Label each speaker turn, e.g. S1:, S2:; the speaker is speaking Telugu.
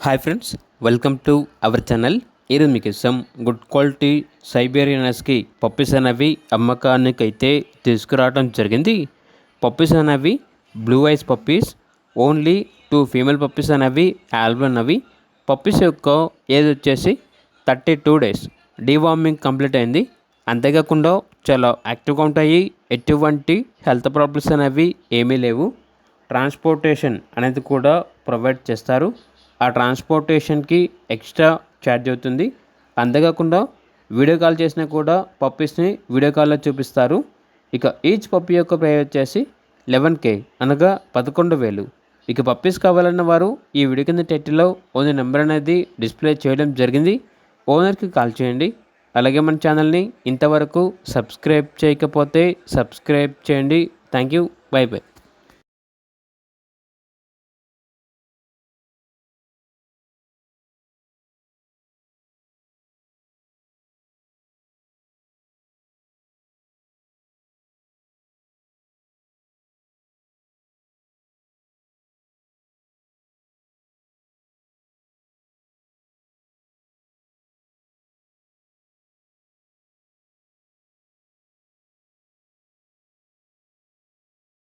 S1: Hi friends, welcome to our channel. ఈరోజు మీకు ఇష్టం good quality Siberian husky puppies అనేవి అమ్మకానికి అయితే తీసుకురావడం జరిగింది. పప్పీస్ అనేవి blue ice puppies, only 2 female puppies అనేవి ఆల్బన్ అవి. పప్పీస్ యొక్క ఏజ్ వచ్చేసి 32 డేస్. డీవార్మింగ్ కంప్లీట్ అయింది. అంతేకాకుండా చాలా యాక్టివ్గా ఉంటాయి. ఎటువంటి హెల్త్ ప్రాబ్లమ్స్ అనేవి ఏమీ లేవు. ట్రాన్స్పోర్టేషన్ అనేది కూడా ప్రొవైడ్ చేస్తారు. ఆ ట్రాన్స్పోర్టేషన్కి ఎక్స్ట్రా ఛార్జ్ అవుతుంది. అంతేకాకుండా వీడియో కాల్ చేసినా కూడా పప్పీస్ని వీడియో కాల్లో చూపిస్తారు. ఇక ఈచ్ పప్పీ యొక్క ప్రైస్ వచ్చేసి 11K, అనగా 11,000. ఇక పప్పీస్ కావాలన్న వారు ఈ వీడియో కింద టైటిల్లో ఓనర్ నెంబర్ అనేది డిస్ప్లే చేయడం జరిగింది. ఓనర్కి కాల్ చేయండి. అలాగే మన ఛానల్ని ఇంతవరకు సబ్స్క్రైబ్ చేయకపోతే సబ్స్క్రైబ్ చేయండి. Thank you. By by.